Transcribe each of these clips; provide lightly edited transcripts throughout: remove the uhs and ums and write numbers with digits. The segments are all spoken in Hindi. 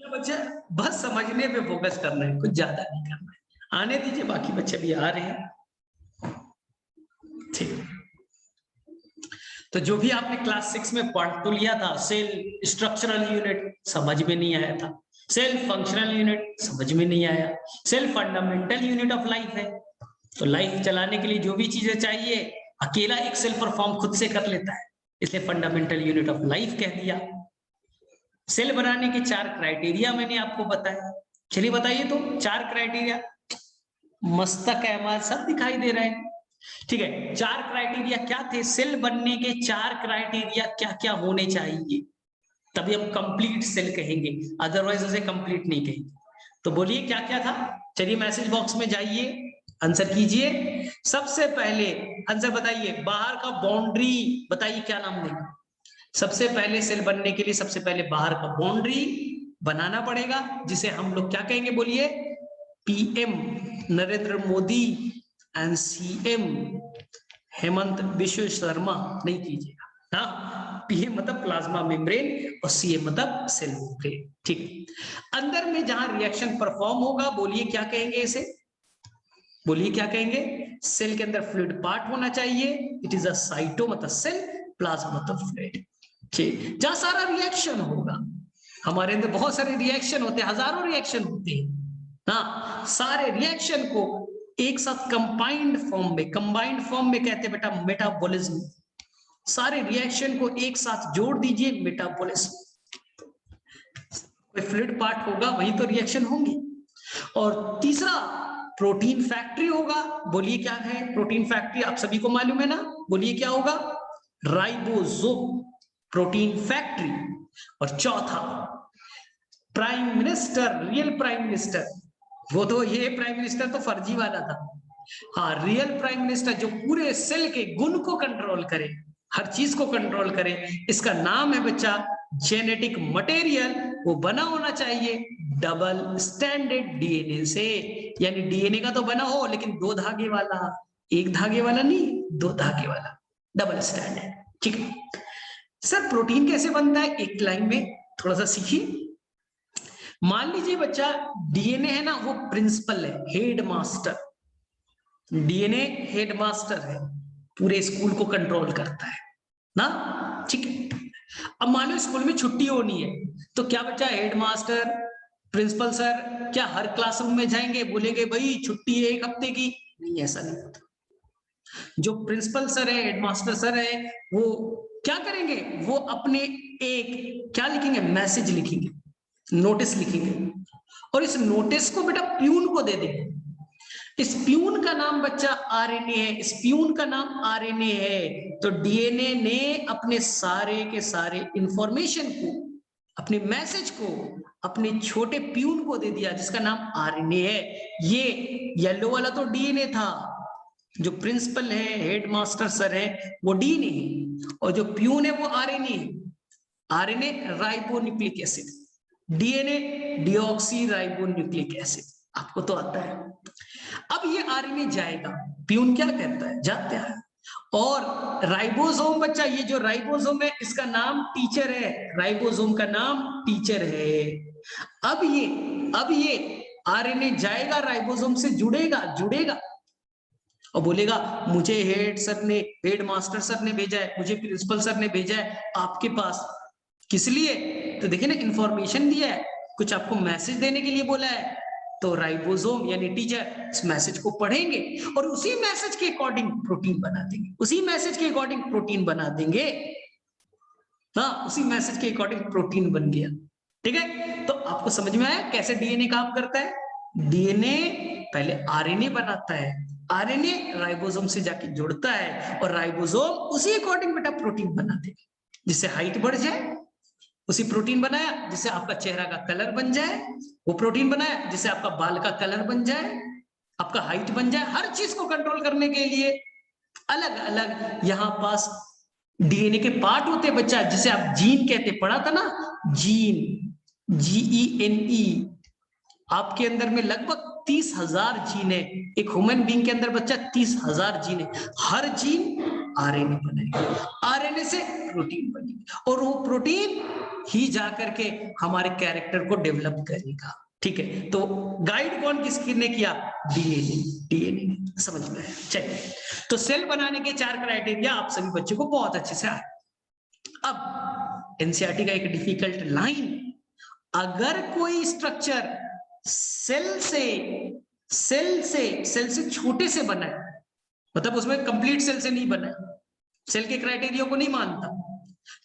बच्चे बस समझने पे फोकस करना है, कुछ ज्यादा नहीं करना है। आने दीजिए, बाकी बच्चे भी आ रहे हैं। ठीक, तो जो भी आपने क्लास 6 में पार्ट 2 लिया था, सेल स्ट्रक्चरल यूनिट, समझ में नहीं आया था। सेल फंक्शनल यूनिट समझ में नहीं आया। Cell fundamental unit of life है, तो लाइफ चलाने के लिए जो भी चीजें चाहिए अकेला एक सेल परफॉर्म खुद से कर लेता है, इसलिए फंडामेंटल यूनिट ऑफ लाइफ कह दिया। सेल बनाने के 4 क्राइटेरिया मैंने आपको बताया। चलिए बताइए तो 4 क्राइटेरिया। मस्तक अहमद सब दिखाई दे रहे हैं, ठीक है। 4 क्राइटेरिया क्या थे? सेल बनने के 4 क्राइटेरिया क्या क्या होने चाहिए, तभी हम कंप्लीट सेल कहेंगे, अदरवाइज उसे कंप्लीट नहीं कहेंगे। तो बोलिए क्या क्या था? चलिए मैसेज बॉक्स में जाइए, आंसर कीजिए। सबसे पहले आंसर बताइए, बाहर का बाउंड्री बताइए, क्या नाम देंगे? सबसे पहले सेल बनने के लिए सबसे पहले बाहर का बाउंड्री बनाना पड़ेगा, जिसे हम लोग क्या कहेंगे? बोलिए, PM Narendra Modi and CM Hemant Biswa Sharma नहीं कीजिएगा। हाँ, पीएम मतलब प्लाज्मा मेम्ब्रेन और सीएम मतलब सेल मेम्ब्रेन, ठीक। अंदर में जहां रिएक्शन परफॉर्म होगा, बोलिए क्या कहेंगे इसे? बोलिए क्या कहेंगे? सेल के अंदर फ्लूइड पार्ट होना चाहिए, इट इज अ साइटो मतलब सेल, प्लाज्मा मतलब फ्लूइड, ठीक। जहां सारा रिएक्शन होगा, हमारे अंदर बहुत सारे रिएक्शन होते हैं, हजारों रिएक्शन होते हैं, हाँ, सारे रिएक्शन को एक साथ कंबाइंड फॉर्म में कहते हैं बेटा मेटाबॉलिज्म। सारे रिएक्शन को एक साथ जोड़ दीजिए, मेटाबॉलिज्म। कोई फ्लूइड पार्ट होगा वही तो रिएक्शन होंगी। और तीसरा प्रोटीन फैक्ट्री होगा। बोलिए क्या है प्रोटीन फैक्ट्री? आप सभी को मालूम है ना, बोलिए क्या होगा? Ribosome, protein factory. और चौथा prime minister, real prime minister. वो तो ये प्राइम मिनिस्टर तो फर्जी वाला था, हाँ, रियल प्राइम मिनिस्टर जो पूरे सेल के गुण को कंट्रोल करे, हर चीज को कंट्रोल करे, इसका नाम है बच्चा जेनेटिक मटेरियल। वो बना होना चाहिए डबल स्टैंडर्ड डीएनए से, यानी डीएनए का तो बना हो लेकिन 2 धागे वाला, 1 धागे वाला नहीं, 2 धागे वाला, डबल स्टैंडर्ड, ठीक है। सर प्रोटीन कैसे बनता है? एक लाइन में थोड़ा सा सीखिए। मान लीजिए बच्चा, डीएनए है ना, वो प्रिंसिपल है, हेड मास्टर। डीएनए हेडमास्टर है, पूरे स्कूल को कंट्रोल करता है ना, ठीक है। अब मान लो स्कूल में छुट्टी होनी है, तो क्या बच्चा हेडमास्टर, प्रिंसिपल सर क्या हर क्लासरूम में जाएंगे, बोलेंगे भाई छुट्टी है 1 हफ्ते की? नहीं, ऐसा नहीं होता। जो प्रिंसिपल सर है, हेडमास्टर सर है, वो क्या करेंगे? वो अपने एक क्या लिखेंगे? मैसेज लिखेंगे, नोटिस लिखेंगे, और इस नोटिस को बेटा प्यून को दे देंगे। इस प्यून का नाम बच्चा आरएनए है, इस प्यून का नाम आरएनए है। तो डीएनए ने अपने सारे के सारे इंफॉर्मेशन को, अपने मैसेज को अपने छोटे प्यून को दे दिया, जिसका नाम आरएनए है। ये येलो वाला तो डीएनए था, जो प्रिंसिपल है, हेडमास्टर सर है, वो डीएनए है, और जो प्यून है वो आरएनए है। RNA ribonucleic acid, DNA deoxy ribonucleic acid, आपको तो आता है। अब ये आरएनए जाएगा, प्यून क्या कहता है? जाता है। और राइबोसोम बच्चा, ये जो राइबोसोम है इसका नाम टीचर है, राइबोसोम का नाम टीचर है। अब ये आरएनए जाएगा, राइबोसोम से जुड़ेगा और बोलेगा मुझे हेड मास्टर सर ने भेजा है, मुझे प्रिंसिपल सर ने भेजा है आपके पास। किस लिए? तो देखिए ना, इंफॉर्मेशन दिया है, कुछ आपको मैसेज देने के लिए बोला है। तो राइबोसोम यानी टीचर इस मैसेज को पढ़ेंगे और उसी मैसेज के अकॉर्डिंग प्रोटीन बना देंगे, उसी मैसेज के अकॉर्डिंग प्रोटीन बना देंगे। हाँ, उसी मैसेज के अकॉर्डिंग प्रोटीन बन गया, ठीक है। तो आपको समझ में आया कैसे डीएनए काम करता है? डीएनए पहले आरएनए बनाता है, आरएनए राइबोसोम से जाके जुड़ता है, और राइबोसोम उसी अकॉर्डिंग बेटा प्रोटीन बना देगा, जिससे हाइट बढ़ जाए। उसी प्रोटीन बनाया जिससे आपका चेहरा का कलर बन जाए, वो प्रोटीन बनाया जिससे आपका बाल का कलर बन जाए, आपका हाइट बन जाए। हर चीज को कंट्रोल करने के लिए अलग अलग यहाँ पास डीएनए के पार्ट होते हैं बच्चा, जिसे आप जीन कहते, पढ़ा था ना, जीन, जीईएनई। आपके अंदर में लगभग 30,000 जीन है, एक ह्यूमन बीइंग के अंदर बच्चा 30,000 जीन है। हर जीन आरएनए बनेगा, आरएनए से प्रोटीन बनेगी और वो प्रोटीन ही जाकर के हमारे कैरेक्टर को डेवलप करेगा। ठीक है, तो गाइड कौन किसने किया? डीएनए, डीएनए ने। समझ में आया? चलिए, तो सेल बनाने के 4 क्राइटेरिया आप सभी बच्चों को बहुत अच्छे से आए। अब एनसीईआरटी का एक डिफिकल्ट लाइन, अगर कोई स्ट्रक्चर सेल से छोटे से बना है, मतलब उसमें कंप्लीट सेल से नहीं बना है, सेल के क्राइटेरिया को नहीं मानता,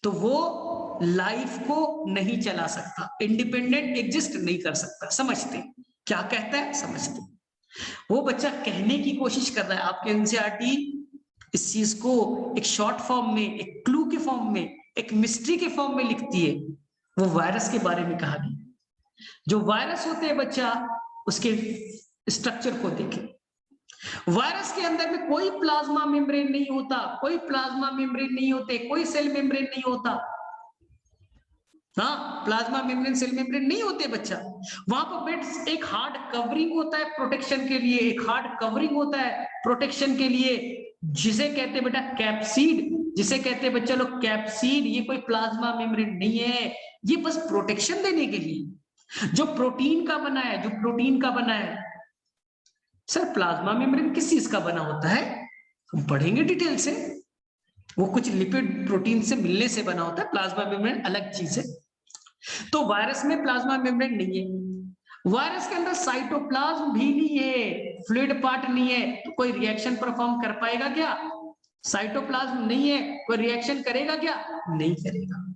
तो वो लाइफ को नहीं चला सकता, इंडिपेंडेंट एग्जिस्ट नहीं कर सकता। समझते क्या कहता है? समझते वो बच्चा कहने की कोशिश कर रहा है। आपके एनसीईआरटी इस चीज को एक शॉर्ट फॉर्म में, एक क्लू के फॉर्म में, एक मिस्ट्री के फॉर्म में लिखती है। वो वायरस के बारे में कहा गया। जो वायरस होते हैं बच्चा, उसके स्ट्रक्चर को देखें। वायरस के अंदर में कोई प्लाज्मा मेम्ब्रेन नहीं होता, कोई प्लाज्मा मेम्ब्रेन नहीं होते, कोई सेल मेम्ब्रेन नहीं होता। हाँ, प्लाज्मा मेम्ब्रेन, सेल मेम्ब्रेन नहीं होते बच्चा। वहां पर बेट एक हार्ड कवरिंग होता है प्रोटेक्शन के लिए, एक हार्ड कवरिंग होता है प्रोटेक्शन के लिए, जिसे कहते हैं बेटा कैप्सिड, जिसे कहते हैं बच्चा लोग कैप्सिड। ये कोई प्लाज्मा मेम्ब्रेन नहीं है, ये बस प्रोटेक्शन देने के लिए। जो प्रोटीन का बना है, जो प्रोटीन का बना है, सर प्लाज्मा मेम्ब्रेन किस चीज का बना होता है? हम पढ़ेंगे डिटेल से। वो कुछ लिपिड प्रोटीन से मिलने से बना होता है, प्लाज्मा मेम्ब्रेन अलग चीज है। तो वायरस में प्लाज्मा मेम्ब्रेन नहीं है। वायरस के अंदर साइटोप्लाज्म भी नहीं है, फ्लूइड पार्ट नहीं है, तो कोई रिएक्शन परफॉर्म कर पाएगा क्या? साइटोप्लाज्म नहीं है, कोई रिएक्शन करेगा क्या? नहीं करेगा।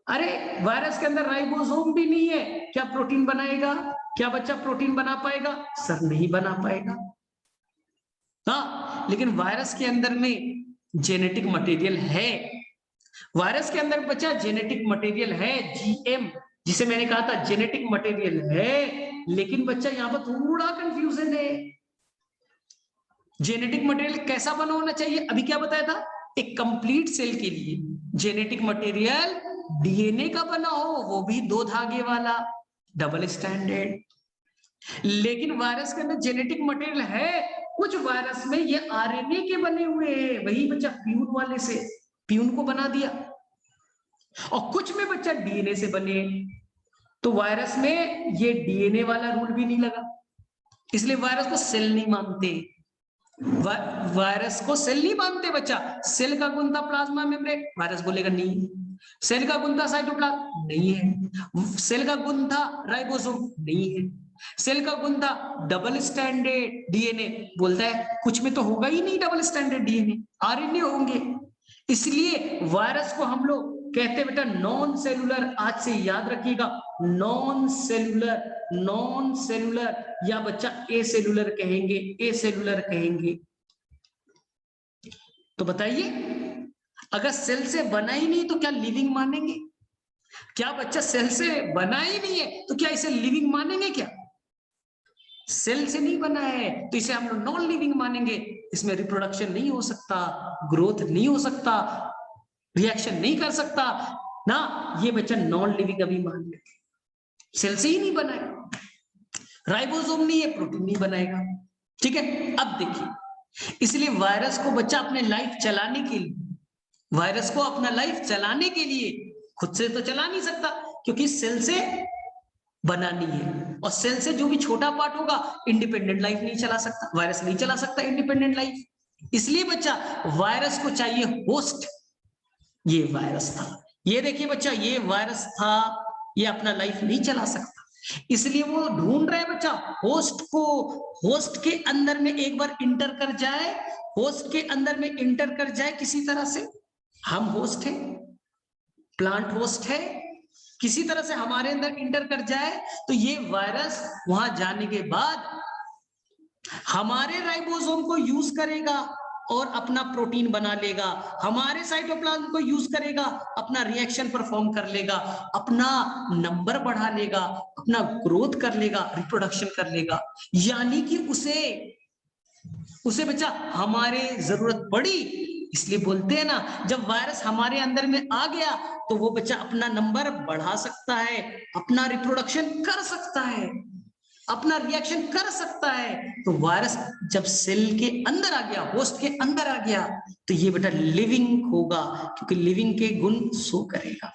अरे वायरस के अंदर राइबोसोम भी नहीं है, क्या प्रोटीन बनाएगा? क्या बच्चा प्रोटीन बना पाएगा? सर नहीं बना पाएगा। हाँ, लेकिन वायरस के अंदर में जेनेटिक मटेरियल है। वायरस के अंदर बच्चा जेनेटिक मटेरियल है, जीएम, जिसे मैंने कहा था जेनेटिक मटेरियल है। लेकिन बच्चा यहाँ पर थोड़ा कंफ्यूजन है। जेनेटिक मटेरियल कैसा बना होना चाहिए? अभी क्या बताया था? एक कंप्लीट सेल के लिए जेनेटिक मटेरियल डीएनए का बना हो, वो भी 2 धागे वाला, डबल स्टैंडर्ड। लेकिन वायरस के अंदर जेनेटिक मटेरियल है, कुछ वायरस में ये आरएनए के बने हुए हैं, वही बच्चा प्यून वाले से प्यून को बना दिया, और कुछ में बच्चा डीएनए से बने। तो वायरस में ये डीएनए वाला रूल भी नहीं लगा, इसलिए वायरस को सेल नहीं मानते। वायरस को सेल नहीं मानते बच्चा। सेल का गुण था प्लाज्मा मेम्ब्रेन, वायरस बोलेगा नहीं। सेल का गुण था साइटोप्लाज्म, नहीं है। सेल का गुण था राइबोसोम, नहीं है। सेल का गुण था डबल स्टैंडर्ड डीएनए, बोलता है कुछ में तो होगा ही नहीं डबल स्टैंडर्ड डीएनए, आरएनए होंगे। इसलिए वायरस को हम लोग कहते हैं बेटा नॉन सेलुलर। आज से याद रखिएगा, नॉन सेलुलर, नॉन सेलुलर, या बच्चा ए सेलुलर कहेंगे, ए सेलुलर कहेंगे। तो बताइए, अगर सेल से बना ही नहीं तो क्या लिविंग मानेंगे? क्या बच्चा सेल से बना ही नहीं है तो क्या इसे लिविंग मानेंगे? क्या सेल से नहीं बना है तो इसे हम लोग नॉन लिविंग मानेंगे। इसमें रिप्रोडक्शन नहीं हो सकता, ग्रोथ नहीं हो सकता, रिएक्शन नहीं कर सकता ना, ये बच्चा नॉन लिविंग अभी मान लेते। सेल से ही नहीं बनाएगा, राइबोसोम नहीं है, प्रोटीन नहीं बनाएगा। ठीक है, अब देखिए, इसलिए वायरस को बच्चा अपने लाइफ चलाने के लिए, वायरस को अपना लाइफ चलाने के लिए खुद से तो चला नहीं सकता, क्योंकि सेल से बना नहीं है, और सेल से जो भी छोटा पार्ट होगा इंडिपेंडेंट लाइफ नहीं चला सकता, वायरस नहीं चला सकता इंडिपेंडेंट लाइफ। इसलिए बच्चा वायरस को चाहिए होस्ट। ये वायरस था, ये देखिए बच्चा, ये वायरस था, ये अपना लाइफ नहीं चला सकता, इसलिए वो ढूंढ रहे हैं बच्चा होस्ट को। होस्ट के अंदर में एक बार इंटर कर जाए, होस्ट के अंदर में इंटर कर जाए किसी तरह से, हम होस्ट हैं, प्लांट होस्ट है, किसी तरह से हमारे अंदर इंटर कर जाए, तो ये वायरस वहां जाने के बाद हमारे राइबोसोम को यूज करेगा और अपना प्रोटीन बना लेगा, हमारे साइटोप्लाज्म को यूज करेगा, अपना रिएक्शन परफॉर्म कर लेगा, अपना नंबर बढ़ा लेगा, अपना ग्रोथ कर लेगा, रिप्रोडक्शन कर लेगा। यानी कि उसे बच्चा हमारे जरूरत पड़ी, इसलिए बोलते हैं ना, जब वायरस हमारे अंदर में आ गया तो वो बच्चा अपना नंबर बढ़ा सकता है, अपना रिप्रोडक्शन कर सकता है। अपना रिएक्शन कर सकता है। तो वायरस जब सेल के अंदर आ गया, होस्ट के अंदर आ गया, तो ये बेटा लिविंग होगा, क्योंकि लिविंग के गुण शो करेगा।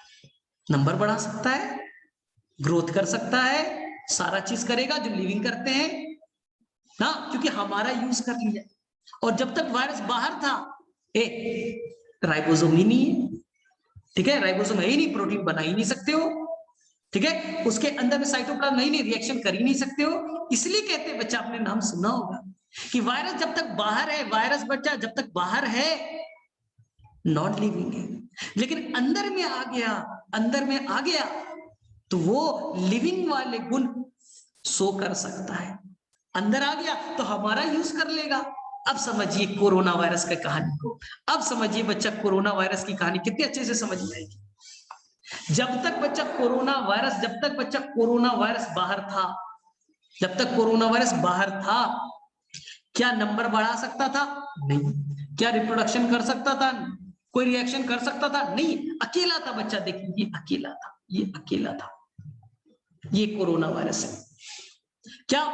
नंबर बढ़ा सकता है, ग्रोथ कर सकता है, सारा चीज करेगा जो लिविंग करते हैं ना, क्योंकि हमारा यूज कर लिया। और जब तक वायरस बाहर था, राइबोसोम ही नहीं है, ठीक है, राइबोसोम है ही नहीं, प्रोटीन बना ही नहीं सकते हो, ठीक है, उसके अंदर में साइटोप्लाज्म नहीं, रिएक्शन कर ही नहीं सकते हो। इसलिए कहते हैं, बच्चा आपने नाम सुना होगा कि वायरस जब तक बाहर है, वायरस बच्चा जब तक बाहर है नॉन लिविंग है, लेकिन अंदर में आ गया, अंदर में आ गया तो वो लिविंग वाले गुण शो कर सकता है। अंदर आ गया तो हमारा यूज कर लेगा। अब समझिए कोरोना वायरस की कहानी को, अब समझिए बच्चा कोरोना वायरस की कहानी कितने अच्छे से समझ में आएगी। जब तक बच्चा कोरोना वायरस, जब तक बच्चा कोरोना वायरस बाहर था, जब तक कोरोना वायरस बाहर था, क्या नंबर बढ़ा सकता था? नहीं। क्या रिप्रोडक्शन कर सकता था? कोई रिएक्शन कर सकता था? नहीं। अकेला था बच्चा, देखिए ये अकेला था, ये अकेला था, ये कोरोना वायरस है। क्या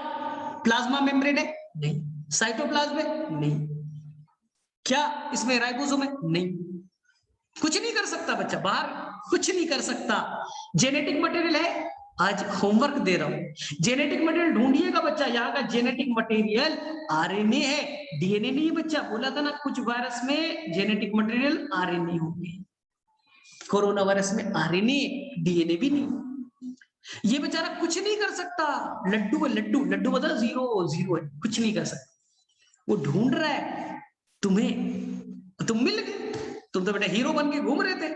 प्लाज्मा मेम्ब्रेन है? नहीं। साइटोप्लाज्म है? नहीं। क्या इसमें राइबोसोम है? नहीं। कुछ नहीं कर सकता बच्चा, बाहर कुछ नहीं कर सकता। जेनेटिक मटेरियल है, आज होमवर्क दे रहा हूं, जेनेटिक मटेरियल ढूंढिएगा बच्चा। यहाँ का जेनेटिक मटेरियल आरएनए है, डीएनए नहीं है बच्चा। बोला था ना कुछ वायरस में जेनेटिक मटेरियल आरएनए होंगे, कोरोना वायरस में आरएनए डीएनए भी नहीं। ये बेचारा कुछ नहीं कर सकता, लड्डू है, लड्डू, लड्डू बता, जीरो जीरो है, कुछ नहीं कर सकता। वो ढूंढ रहा है तुम्हें, तुम मिल गए, तुम तो बेटा हीरो बन के घूम रहे थे,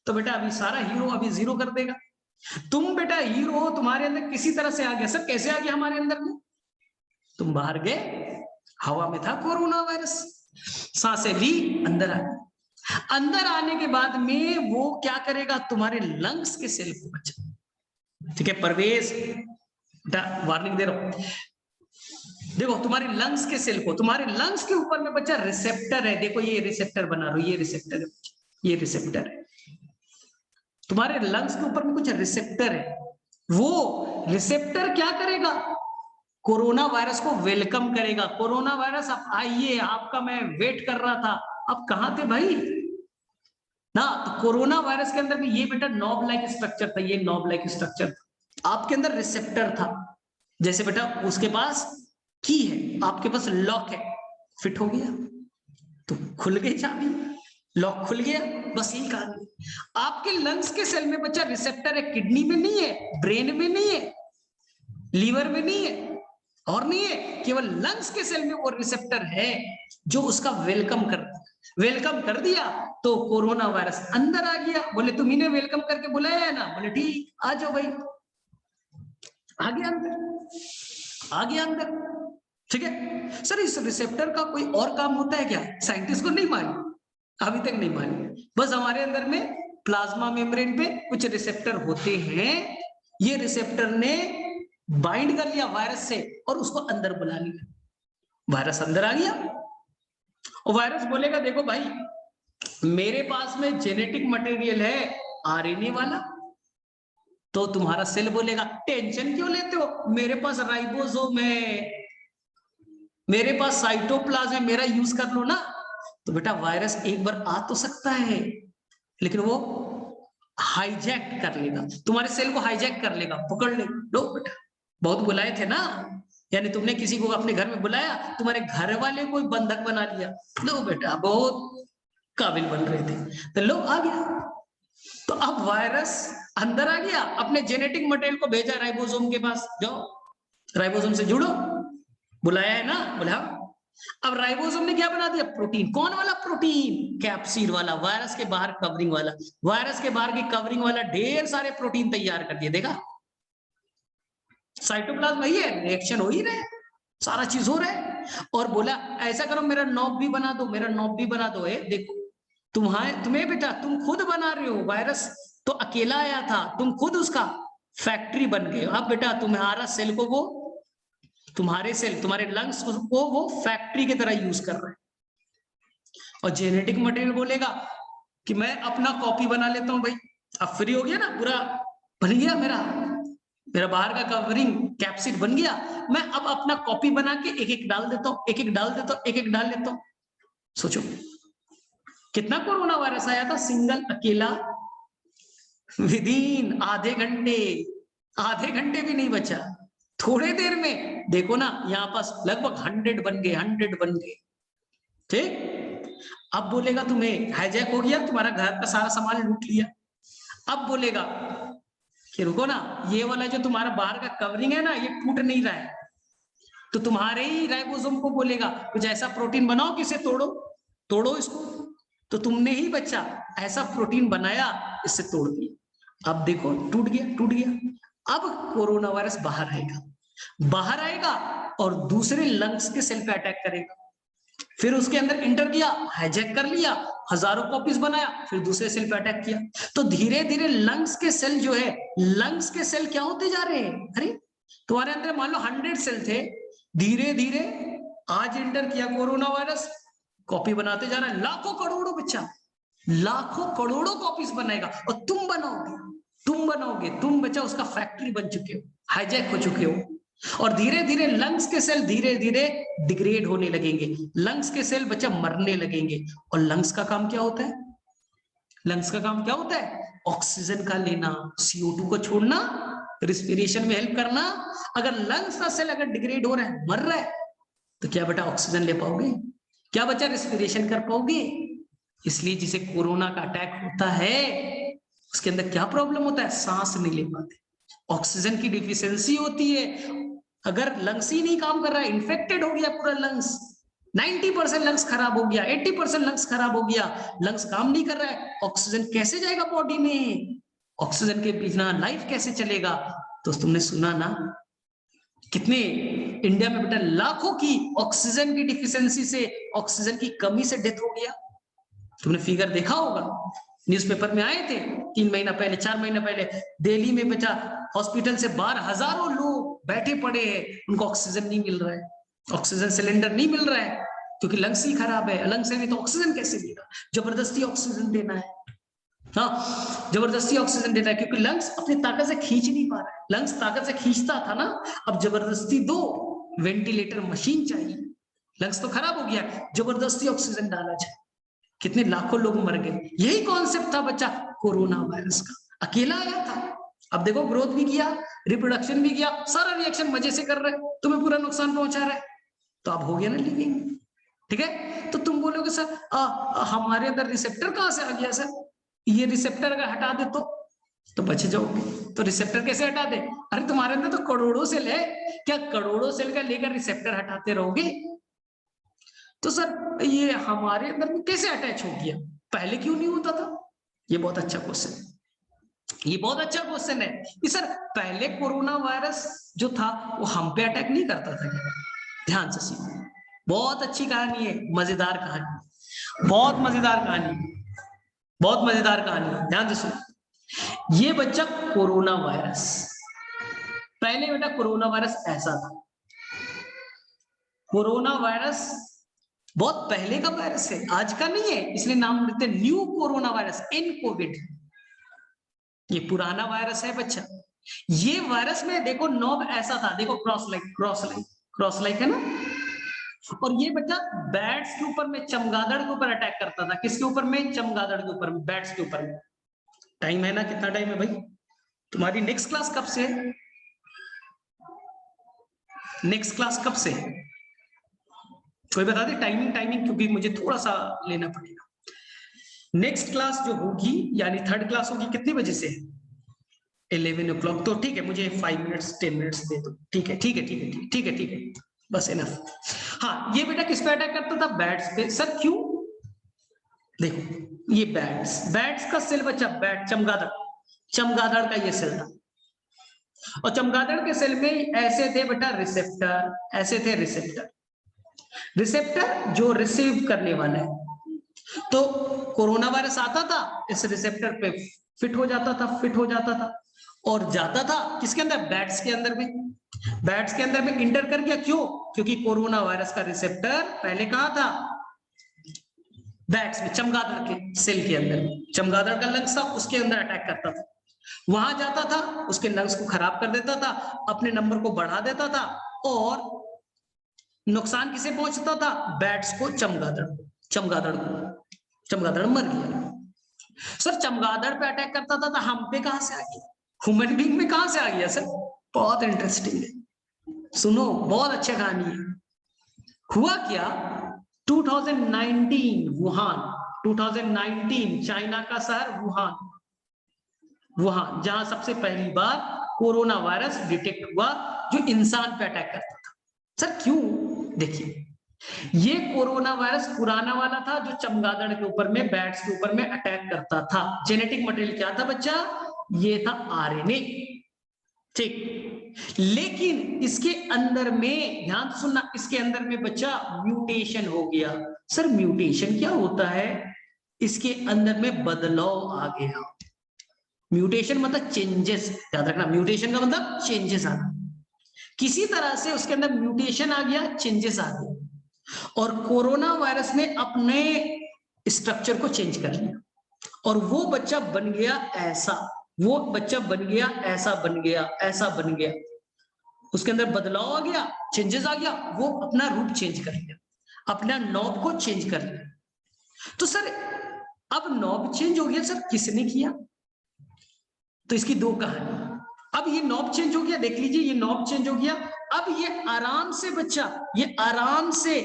तो बेटा अभी सारा हीरो अभी जीरो कर देगा। तुम बेटा हीरो हो, तुम्हारे अंदर किसी तरह से आ गया। सर कैसे आ गया हमारे अंदर में? तुम बाहर गए, हवा में था कोरोना वायरस, सांसें ली, अंदर आ गया। अंदर आने के बाद में वो क्या करेगा? तुम्हारे लंग्स के सेल को बचा, ठीक है परवेश, वार्निंग दे रहा हूं, देखो तुम्हारे लंग्स के सेल को, तुम्हारे लंग्स के ऊपर में बच्चा रिसेप्टर है, देखो ये रिसेप्टर बना रहा हूं, ये रिसेप्टर है, ये रिसेप्टर है, तुम्हारे लंग्स के ऊपर में कुछ रिसेप्टर है। वो रिसेप्टर क्या करेगा? कोरोना वायरस को वेलकम करेगा। कोरोना वायरस आप आइए, आपका मैं वेट कर रहा था, अब कहां थे भाई ना। तो कोरोना वायरस के अंदर भी ये बेटा नॉब लाइक स्ट्रक्चर था, ये नॉब लाइक स्ट्रक्चर था, आपके अंदर रिसेप्टर था। जैसे बेटा उसके पास की है, आपके पास लॉक है, फिट हो गया तो खुल गई चाबी, लॉक खुल गया, बस यही कहानी। आपके लंग्स के सेल में बच्चा रिसेप्टर है, किडनी में नहीं है, ब्रेन में नहीं है, लीवर में नहीं है, और नहीं है, केवल लंग्स के सेल में वो रिसेप्टर है जो उसका वेलकम कर दिया तो कोरोना वायरस अंदर आ गया। बोले तुम इन्हें वेलकम करके बुलाया है ना? बोले ठीक, आ जाओ भाई, आ गया अंदर, आ गया अंदर, ठीक है। सर इस रिसेप्टर का कोई और काम होता है क्या? साइंटिस्ट को नहीं मालूम, अभी तक नहीं मालूम। बस हमारे अंदर में प्लाज्मा मेम्ब्रेन पे कुछ रिसेप्टर होते हैं, ये रिसेप्टर ने बाइंड कर लिया वायरस से और उसको अंदर बुला लिया, वायरस अंदर आ गया। और वायरस बोलेगा देखो भाई मेरे पास में जेनेटिक मटेरियल है आरएनए वाला, तो तुम्हारा सेल बोलेगा टेंशन क्यों लेते हो, मेरे पास राइबोसोम है, मेरे पास साइटोप्लाज्म है, मेरा यूज कर लो ना। तो बेटा वायरस एक बार आ तो सकता है, लेकिन वो हाईजैक कर लेगा, तुम्हारे सेल को हाईजैक कर लेगा, पकड़ ले लो बेटा। बहुत बुलाए थे ना, यानी तुमने किसी को अपने घर में बुलाया, तुम्हारे घर वाले को बंधक बना लिया, लो बेटा बहुत काबिल बन रहे थे तो लो आ गया। तो अब वायरस अंदर आ गया, अपने जेनेटिक मटेरियल को भेजा राइबोसोम के पास, जाओ राइबोसोम से जुड़ो, बुलाया है ना, बोला। अब राइबोसोम ने क्या बना दिया? प्रोटीन। कौन वाला प्रोटीन? कैप्सिड वाला, वायरस के बाहर कवरिंग वाला, वायरस के बाहर की कवरिंग वाला ढेर सारे प्रोटीन तैयार कर दिए। देखा साइटोप्लाज्म वही है, रिएक्शन हो ही रहे, सारा चीज हो रहा है। और बोला ऐसा करो मेरा नॉब भी बना दो, मेरा नॉब भी बना दो। देखो तुम्हें बेटा तुम खुद बना रहे हो, वायरस तो अकेला आया था, तुम खुद उसका फैक्ट्री बन गए। अब बेटा तुम्हारा सेल को वो, तुम्हारे सेल, तुम्हारे लंग्स को वो फैक्ट्री की तरह यूज कर रहे हैं। और जेनेटिक मटेरियल बोलेगा कि मैं अपना कॉपी बना लेता हूं भाई, अब फ्री हो गया ना, पूरा बन गया मेरा, मेरा बाहर का कवरिंग कैप्सिड बन गया, मैं अब अपना कॉपी बना के एक एक डाल देता हूं, एक एक डाल देता हूं, एक एक डाल लेता हूं। सोचो कितना कोरोना वायरस आया था सिंगल अकेला, विदिन आधे घंटे भी नहीं बचा, थोड़े देर में देखो ना, यहाँ पास लगभग 100 बन गए, 100 बन गए। ठीक, अब बोलेगा तुम्हें हाईजैक हो गया, तुम्हारा घर का सारा सामान लूट लिया। अब बोलेगा कि रुको ना, ये वाला जो तुम्हारा बाहर का कवरिंग है ना, ये टूट नहीं रहा है, तो तुम्हारे ही राइबोसोम को बोलेगा कुछ ऐसा प्रोटीन बनाओ कि इसे तोड़ो इसको, तो तुमने ही बच्चा ऐसा प्रोटीन बनाया, इससे तोड़ दिया। अब देखो टूट गया। अब कोरोना वायरस बाहर आएगा और दूसरे लंग्स के सेल पे अटैक करेगा, फिर उसके अंदर इंटर किया, हाईजैक कर लिया, हजारों कॉपीज बनाया, फिर दूसरे सेल पे अटैक किया। तो धीरे धीरे लंग्स के सेल जो है, लंग्स के सेल क्या होते जा रहे हैं, अरे तुम्हारे अंदर मान लो 100 सेल थे, धीरे धीरे आज इंटर किया कोरोना वायरस, कॉपी बनाते जा रहा है, लाखों करोड़ों बच्चा, लाखों करोड़ों कॉपीज बनाएगा, और तुम बनाओगे, तुम बच्चा उसका फैक्ट्री बन चुके हो, हाईजैक हो चुके हो। और धीरे धीरे लंग्स के सेल धीरे धीरे डिग्रेड होने लगेंगे, लंग्स के सेल बच्चा मरने लगेंगे। और लंग्स का काम क्या होता है, लंग्स का काम क्या होता है, ऑक्सीजन का लेना, CO2 को छोड़ना, रिस्पिरेशन में हेल्प करना। अगर लंग्स का सेल अगर डिग्रेड हो रहा है, मर रहा है, तो क्या बेटा ऑक्सीजन ले पाओगे, क्या बच्चा रिस्पिरेशन कर पाओगे। इसलिए जिसे कोरोना का अटैक होता है, उसके अंदर क्या प्रॉब्लम होता है, सांस नहीं ले पाते, ऑक्सीजन की डिफिशियंसी होती है। अगर लंग्स ही नहीं काम कर रहा है, इन्फेक्टेड हो गया पूरा लंग्स, 90% लंग्स खराब हो गया, 80% लंग्स खराब हो गया, लंग्स काम नहीं कर रहा है, ऑक्सीजन कैसे जाएगा बॉडी में, ऑक्सीजन के बिना लाइफ कैसे चलेगा। तो तुमने सुना ना, कितने इंडिया में बेटा लाखों की ऑक्सीजन की डिफिशियंसी से, ऑक्सीजन की कमी से डेथ हो गया। तुमने फिगर देखा होगा, न्यूज़पेपर में आए थे 3 महीना पहले, 4 महीना पहले, दिल्ली में बचा हॉस्पिटल से बाहर हजारों लोग बैठे पड़े हैं, उनको ऑक्सीजन नहीं मिल रहा है, ऑक्सीजन सिलेंडर नहीं मिल रहा है, क्योंकि लंग्स ही खराब है, लंग्स से नहीं तो ऑक्सीजन कैसे देगा, जबरदस्ती ऑक्सीजन देना है, हाँ जबरदस्ती ऑक्सीजन देना है, क्योंकि लंग्स अपनी ताकत से खींच नहीं पा रहा है, लंग्स ताकत से खींचता था ना, अब जबरदस्ती दो, वेंटिलेटर मशीन चाहिए, लंग्स तो खराब हो गया, जबरदस्ती ऑक्सीजन डाला जाए, कितने लाखों लोग मर गए। यही कॉन्सेप्ट था बच्चा कोरोना वायरस का, अकेला आया था, अब देखो ग्रोथ भी किया, रिप्रोडक्शन भी किया, सारा रिएक्शन मजे से कर रहे हैं, तुम्हें पूरा नुकसान पहुंचा रहा है, तो अब हो गया ना लिविंग। ठीक है, तो तुम बोलोगे सर हमारे अंदर रिसेप्टर कहां से आ गया सर, ये रिसेप्टर अगर हटा दे तो बच जाओगे। तो रिसेप्टर कैसे हटा दे, अरे तुम्हारे अंदर तो करोड़ों सेल है, क्या करोड़ों सेल का लेकर रिसेप्टर हटाते रहोगे। तो सर ये हमारे अंदर में कैसे अटैच हो गया, पहले क्यों नहीं होता था, ये बहुत अच्छा क्वेश्चन है, ये बहुत अच्छा क्वेश्चन है कि सर पहले कोरोना वायरस जो था वो हम पे अटैक नहीं करता था क्या? ध्यान से सीखो, बहुत अच्छी कहानी है, मजेदार कहानी, बहुत मजेदार कहानी, बहुत मजेदार कहानी है, ध्यान से सुनो। ये बच्चा कोरोना वायरस, पहले बेटा कोरोना वायरस ऐसा था, कोरोना वायरस बहुत पहले का वायरस है, आज का नहीं है, इसलिए नाम देते हैं न्यू कोरोना वायरस, इन कोविड। ये पुराना वायरस है बच्चा, ये वायरस में देखो नॉब ऐसा था, देखो क्रॉस लाइक है ना, और ये बच्चा बैट्स के ऊपर में, चमगादड़ के ऊपर अटैक करता था, किसके ऊपर में, चमगादड़ के ऊपर में, बैट्स के ऊपर में। टाइम है ना, कितना टाइम है भाई, तुम्हारी नेक्स्ट क्लास कब से है, नेक्स्ट क्लास कब से है, कोई बता दे टाइमिंग, क्योंकि मुझे थोड़ा सा लेना पड़ेगा। नेक्स्ट क्लास जो होगी यानी थर्ड क्लास होगी कितने बजे से, 11 o'clock, तो ठीक है, मुझे 5 मिनट्स 10 मिनट्स दे दो, ठीक है, बस इनफ। हाँ, ये बेटा किस पे अटैक करता था, बैट्स पे। सर क्यों, देखो ये बैट्स का सेल बच्चा, बैट चमगादड़ का ये सेल था, और चमगादड़ के सेल में ऐसे थे बेटा रिसेप्टर, ऐसे थे रिसेप्टर जो रिसीव करने वाला है, तो कोरोना वायरस आता था, इस रिसेप्टर पे फिट हो जाता था और जाता था किसके अंदर, बैट्स के अंदर में इंटर कर गया, क्यों, क्योंकि कोरोना वायरस का रिसेप्टर पहले कहां था, बैट्स में, चमगादड़ के सेल के अंदर, चमगादड़ का लंग्स था, उसके अंदर अटैक करता था। वहां जाता था, उसके लंग्स को खराब कर देता था, अपने नंबर को बढ़ा देता था, और नुकसान किसे पहुंचता था? बैट्स को, चमगादड़ चमगादड़ चमगादड़ मर गया। सर चमगादड़ पे अटैक करता था, तो हम पे कहां से आ गया? ह्यूमन बीइंग में कहां से आ गया सर? बहुत इंटरेस्टिंग है, सुनो, बहुत अच्छा कहानी है। हुआ क्या, 2019 वुहान, 2019 चाइना का शहर वुहान, वुहान जहां सबसे पहली बार कोरोना वायरस डिटेक्ट हुआ जो इंसान पे अटैक करता था। सर क्यों? देखिए, ये कोरोना वायरस पुराना वाला था जो चमगादड़ के ऊपर में, बैट्स के ऊपर में अटैक करता था। जेनेटिक मटेरियल क्या था बच्चा? ये था आरएनए, ठीक। लेकिन इसके अंदर में, ध्यान से सुनना, इसके अंदर में बच्चा म्यूटेशन हो गया। सर म्यूटेशन क्या होता है? इसके अंदर में बदलाव आ गया। म्यूटेशन मतलब चेंजेस, याद रखना, म्यूटेशन का मतलब चेंजेस आना। किसी तरह से उसके अंदर म्यूटेशन आ गया, चेंजेस आ गए, और कोरोना वायरस ने अपने स्ट्रक्चर को चेंज कर लिया, और वो बच्चा बन गया ऐसा, वो बच्चा बन गया ऐसा, बन गया ऐसा, बन गया, उसके अंदर बदलाव आ गया, चेंजेस आ गया, वो अपना रूप चेंज कर लिया, अपना नॉब को चेंज कर लिया। तो सर अब नॉब चेंज हो गया, सर किसने किया? तो इसकी दो कहानी। अब ये नॉब चेंज हो गया, देख लीजिए, ये नॉब चेंज हो गया। अब ये आराम से बच्चा, ये आराम से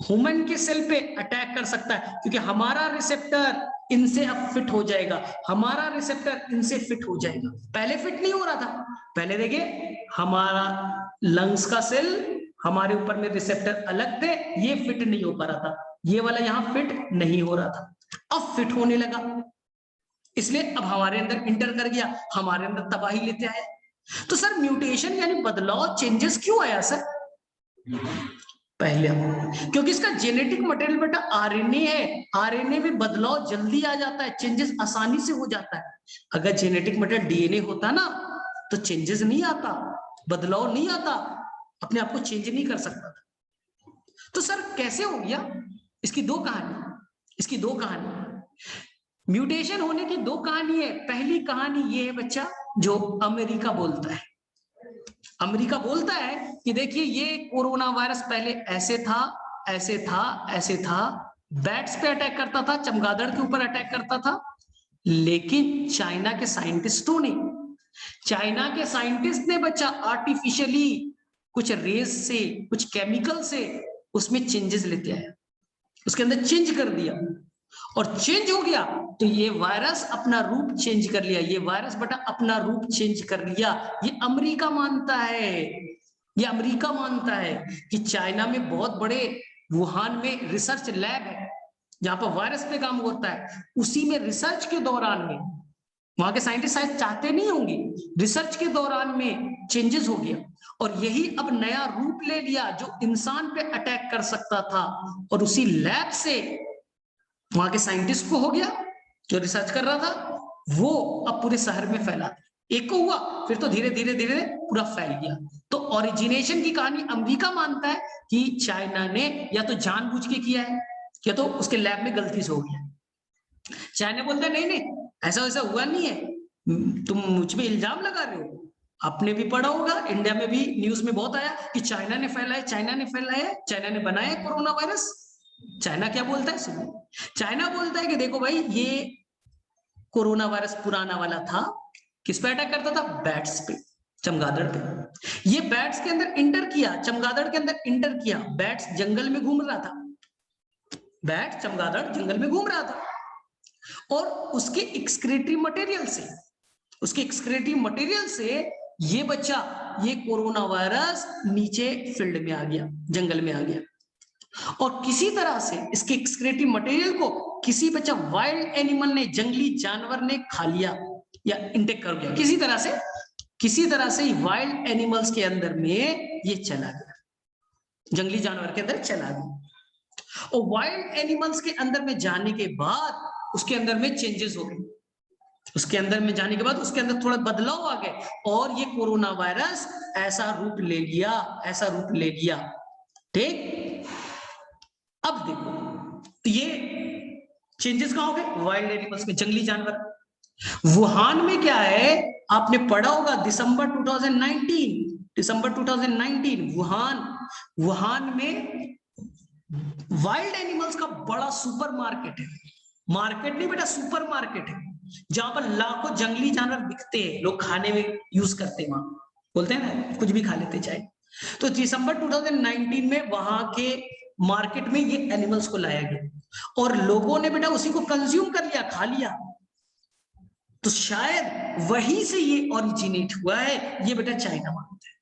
ह्यूमन के सेल पे अटैक कर सकता है, क्योंकि हमारा रिसेप्टर इनसे अब फिट हो जाएगा, हमारा रिसेप्टर इनसे फिट हो जाएगा। पहले फिट नहीं हो रहा था। पहले देखिए, हमारा लंग्स का सेल, हमारे ऊपर में रिसेप्टर अलग थे, ये फिट नहीं हो पा रहा था, ये वाला यहां फिट नहीं हो रहा था, अब फिट होने लगा, इसलिए अब हमारे अंदर इंटर कर गया, हमारे अंदर तबाही लेते आया। तो सर म्यूटेशन यानी बदलाव, चेंजेस क्यों आया सर? पहले क्योंकि इसका जेनेटिक मटेरियल बेटा आरएनए है, आरएनए में बदलाव जल्दी आ जाता है, चेंजेस आसानी से हो जाता है। अगर जेनेटिक मटेरियल डीएनए होता ना, तो चेंजेस नहीं आता, बदलाव नहीं आता, अपने आप को चेंज नहीं कर सकता। तो सर कैसे हो गया? इसकी दो कहानी, इसकी दो कहानी। म्यूटेशन होने की दो कहानी है। पहली कहानी ये है बच्चा, जो अमेरिका बोलता है, अमेरिका बोलता है कि देखिए ये कोरोना वायरस पहले ऐसे था, ऐसे था, ऐसे था, बैट्स पे अटैक करता था, चमगादड़ के ऊपर अटैक करता था, लेकिन चाइना के साइंटिस्टों ने, चाइना के साइंटिस्ट ने बच्चा आर्टिफिशियली कुछ रेस से, कुछ केमिकल से उसमें चेंजेस लेते आया, उसके अंदर चेंज कर दिया, और चेंज हो गया, तो ये वायरस अपना रूप चेंज कर लिया, ये वायरस बेटा अपना रूप चेंज कर लिया। ये अमेरिका मानता है, ये अमेरिका मानता है कि चाइना में बहुत बड़े वुहान में रिसर्च लैब है, जहां पर वायरस पे काम होता है, उसी में रिसर्च के दौरान में, वहां के साइंटिस्ट शायद चाहते नहीं होंगे, रिसर्च के दौरान में चेंजेस हो गया, और यही अब नया रूप ले लिया जो इंसान पे अटैक कर सकता था, और उसी लैब से वहां के साइंटिस्ट को हो गया, जो रिसर्च कर रहा था, वो अब पूरे शहर में फैला, एक को हुआ, फिर तो धीरे धीरे धीरे पूरा फैल गया। तो ओरिजिनेशन की कहानी अमेरिका मानता है कि चाइना ने या तो जानबूझ के किया है, या तो उसके लैब में गलती से हो गया। चाइना बोलता है नहीं नहीं, ऐसा वैसा हुआ नहीं है, तुम मुझ में इल्जाम लगा रहे हो। आपने भी पढ़ा होगा, इंडिया में भी न्यूज में बहुत आया कि चाइना ने फैलाया, चाइना ने फैलाया, चाइना ने बनाया कोरोना वायरस। चाइना क्या बोलता है सुनिए, चाइना बोलता है कि देखो भाई, ये कोरोना वायरस पुराना वाला था, किस पे अटैक करता था? बैट्स पे, चमगादड़ पे। ये बैट्स के अंदर इंटर किया, चमगादड़ के अंदर इंटर किया, बैट्स जंगल में घूम रहा था, बैट चमगादड़ जंगल में घूम रहा था, और उसके एक्सक्रीटरी मटेरियल से, उसके एक्सक्रीटरी मटेरियल से ये बच्चा, ये कोरोना वायरस नीचे फील्ड में आ गया, जंगल में आ गया, और किसी तरह से इसके एक्सक्रीटरी मटेरियल को किसी बच्चा वाइल्ड एनिमल ने, जंगली जानवर ने खा लिया या इंटेक कर गया, किसी तरह से वाइल्ड एनिमल्स के अंदर में ये चला गया, जंगली जानवर के अंदर चला गया, और वाइल्ड एनिमल्स के अंदर में जाने के बाद उसके अंदर में चेंजेस हो गए, उसके अंदर में जाने के बाद उसके अंदर थोड़ा बदलाव आ गए, और ये कोरोना वायरस ऐसा रूप ले लिया, ऐसा रूप ले लिया, ठीक। अब देखो, ये चेंजेस कहां हो गए? वाइल्ड एनिमल्स में, जंगली जानवर, वुहान में क्या है, आपने पढ़ा होगा दिसंबर 2019 वुहान में वाइल्ड एनिमल्स का बड़ा सुपर मार्केट है। मार्केट नहीं बेटा, सुपर मार्केट है, जहां पर लाखों जंगली जानवर बिकते हैं, लोग खाने में यूज करते हैं, वहां बोलते हैं ना कुछ भी खा लेते चाहे। तो दिसंबर 2019 में वहां के मार्केट में ये एनिमल्स को लाया गया और लोगों ने बेटा उसी को कंज्यूम कर लिया, खा लिया। तो शायद वहीं से ये ओरिजिनेट हुआ है, ये बेटा चाइना मानते हैं।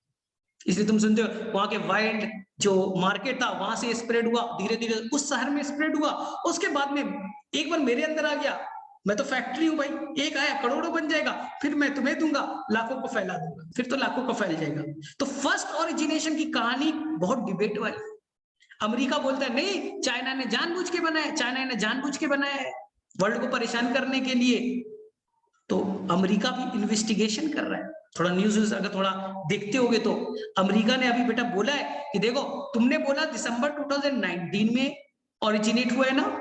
इसलिए तुम सुनते हो वहां के वाइल्ड जो मार्केट था वहां से स्प्रेड हुआ, धीरे धीरे उस शहर में स्प्रेड हुआ, उसके बाद में एक बार मेरे अंदर आ गया, मैं तो फैक्ट्री हूं भाई, एक आया करोड़ों बन जाएगा, फिर मैं तुम्हें दूंगा, लाखों को फैला दूंगा, फिर तो लाखों को फैल जाएगा। तो फर्स्ट ओरिजिनेशन की कहानी बहुत डिबेट वाली। अमेरिका बोलता है नहीं, चाइना ने जानबूझ के बनाया, चाइना ने जानबूझ के बनाया है वर्ल्ड को परेशान करने के लिए। तो अमेरिका भी इन्वेस्टिगेशन कर रहा है। थोड़ा न्यूज अगर थोड़ा देखते होगे तो अमेरिका ने अभी बेटा बोला है कि देखो, तुमने बोला दिसंबर 2019 में ओरिजिनेट हुआ है ना,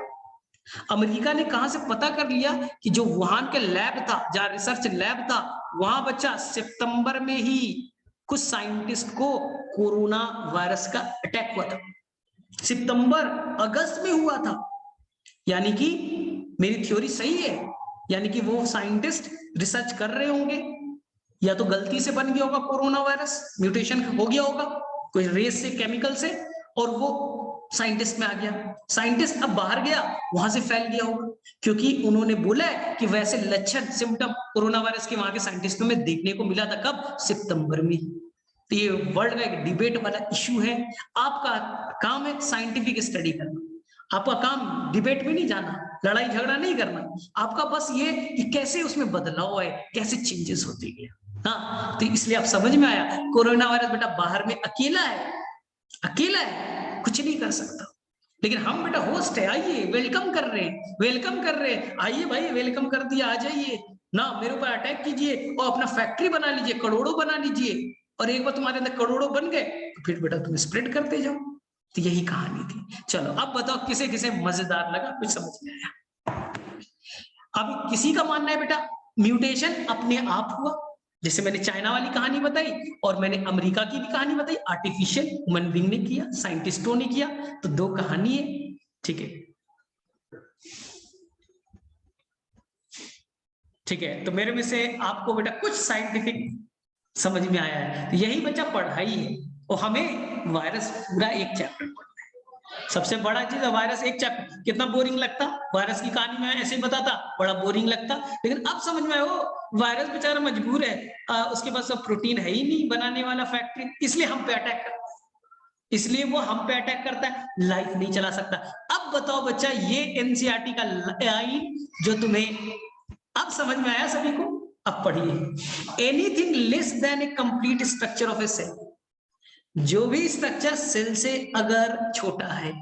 अमेरिका ने कहां से पता कर लिया कि जो वुहान के लैब था, जहां रिसर्च लैब था, वहां बच्चा सितंबर में ही कुछ साइंटिस्ट को कोरोना वायरस का अटैक हुआ था। सितंबर अगस्त में हुआ था, यानी कि मेरी थ्योरी सही है, यानी कि वो साइंटिस्ट रिसर्च कर रहे होंगे, या तो गलती से बन गया होगा कोरोना वायरस, म्यूटेशन हो गया होगा कोई रेस से, केमिकल से, और वो साइंटिस्ट में आ गया। साइंटिस्ट अब बाहर गया, वहां से फैल गया होगा, क्योंकि उन्होंने बोला है कि वैसे लक्षण सिम्टम कोरोना वायरस के वहां के साइंटिस्टों में देखने को मिला था। कब? सितंबर में। तो ये वर्ल्ड का एक डिबेट वाला इश्यू है। आपका काम है साइंटिफिक स्टडी करना, आपका काम डिबेट में नहीं जाना, लड़ाई झगड़ा नहीं करना, आपका बस ये कि कैसे उसमें बदलाव है, कैसे चेंजेस होते गए। हाँ, तो इसलिए आप समझ में आया, कोरोना वायरस बेटा बाहर में अकेला है, अकेला है, कुछ नहीं कर सकता, लेकिन हम बेटा होस्ट है, आइए, वेलकम कर रहे हैं, वेलकम कर रहे हैं, आइए भाई, वेलकम कर दिया, आ जाइए ना, मेरे ऊपर अटैक कीजिए और अपना फैक्ट्री बना लीजिए, करोड़ों बना लीजिए, और एक बार तुम्हारे अंदर करोड़ों बन गए तो फिर बेटा तुम स्प्रेड करते जाओ। तो यही कहानी थी। चलो अब बताओ किसे किसे मजेदार लगा, कुछ समझ में आया? अब किसी का मानना है बेटा म्यूटेशन अपने आप हुआ, जैसे मैंने चाइना वाली कहानी बताई और मैंने अमेरिका की भी कहानी बताई, आर्टिफिशियल ह्यूमन बीइंग ने किया, साइंटिस्टों ने किया, तो दो कहानी है, ठीक है। ठीक है, तो मेरे में से आपको बेटा कुछ साइंटिफिक समझ में आया है, तो यही बच्चा पढ़ाई है, और हमें वायरस पूरा एक चैप्टर पढ़ना है। सबसे बड़ा चीज है वायरस एक चैप्टर, कितना बोरिंग लगता, वायरस की कहानी में ऐसे ही बताता, बड़ा बोरिंग लगता, लेकिन अब समझ में आया वो वायरस बेचारा मजबूर है, उसके पास सब प्रोटीन है ही नहीं बनाने वाला फैक्ट्री, इसलिए हम पे अटैक करता है, इसलिए वो हम पे अटैक करता है, लाइफ नहीं चला सकता। अब बताओ बच्चा, ये एनसीईआरटी का लाइन जो तुम्हें अब समझ में आया सभी को, अब पढ़िए, anything less than a complete structure of a cell, जो भी स्ट्रक्चर सेल से अगर छोटा है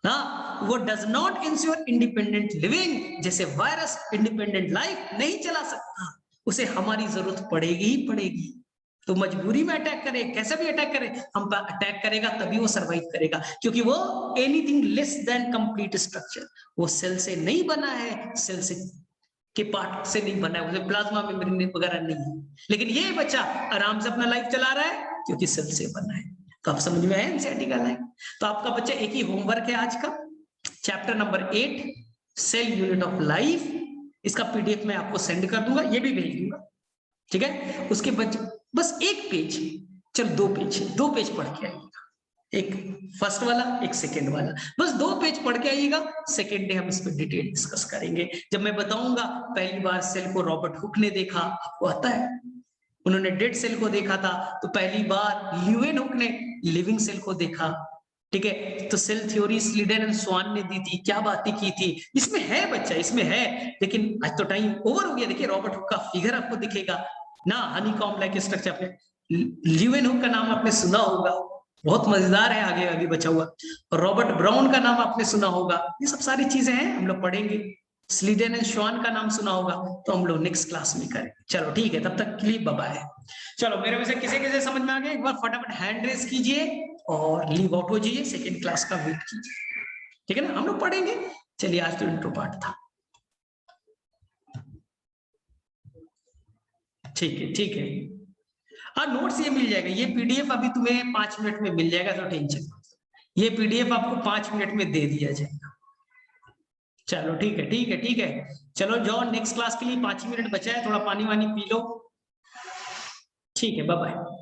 ना, वो does not ensure independent living, जैसे वायरस इंडिपेंडेंट लाइफ नहीं चला सकता, उसे हमारी जरूरत पड़ेगी ही पड़ेगी, तो मजबूरी में अटैक करे, कैसे भी अटैक करे, हम पर अटैक करेगा तभी वो सरवाइव करेगा, क्योंकि वो anything less then complete structure, वो सेल से नहीं बना है, सेल से के पार्ट से नहीं बना है, प्लाज्मा मेम्ब्रेन वगैरह नहीं है, लेकिन ये बच्चा आराम से अपना लाइफ चला रहा है क्योंकि सेल से बना है। तो आप समझ में आया एनसीईआरटी का लाइन? तो आपका बच्चा एक ही होमवर्क है आज का, chapter number 8 cell unit of life, इसका पीडीएफ मैं आपको सेंड कर दूंगा, ये भी भेज दूंगा, ठीक है। उसके बस एक पेज, चल दो पेज पढ़ के आइएगा, एक फर्स्ट वाला एक सेकेंड वाला, बस 2 पेज पढ़ के आइएगा, सेकेंड डे हम इस पर डिटेल डिस्कस करेंगे, जब मैं बताऊंगा पहली बार सेल को रॉबर्ट हुक ने देखा, आपको आता है, उन्होंने डेड सेल को देखा था, तो पहली बार ल्यूएन हुक ने लिविंग सेल को देखा, ठीक है। तो सेल थ्योरी स्लीडन एंड स्वान ने दी थी, क्या बातें की थी, इसमें है बच्चा, इसमें है, लेकिन आज तो टाइम ओवर हो गया। देखिए रॉबर्ट हुक का फिगर आपको दिखेगा ना, हनीकॉम्ब लाइक स्ट्रक्चर पे, ल्यूएन हुक का नाम आपने सुना होगा, बहुत मजेदार है, आगे आगे बचा हुआ, रॉबर्ट ब्राउन का नाम आपने सुना होगा, ये सब सारी चीजें हैं, हम लोग पढ़ेंगे, स्लीडन एंड श्वान का नाम सुना होगा, तो हम लोग नेक्स्ट क्लास में करेंगे। चलो ठीक है, तब तक के लिए बाय बाय। चलो मेरे में से किसे किसे समझ में आ गया, एक बार फटाफट हैंड रेस कीजिए और लीव आउट हो जाइए, सेकेंड क्लास का वेट कीजिए, ठीक है ना, हम लोग पढ़ेंगे। चलिए आज तो इंट्रो पार्ट था। ठीक है, ठीक है। हाँ, नोट्स ये मिल जाएगा, ये पीडीएफ अभी तुम्हें 5 मिनट में मिल जाएगा, तो टेंशन मत। ये पीडीएफ आपको 5 मिनट में दे दिया जाएगा। चलो ठीक है, ठीक है, ठीक है। चलो जाओ, नेक्स्ट क्लास के लिए 5 ही मिनट बचा है, थोड़ा पानी वानी पी लो। ठीक है, बाय बाय।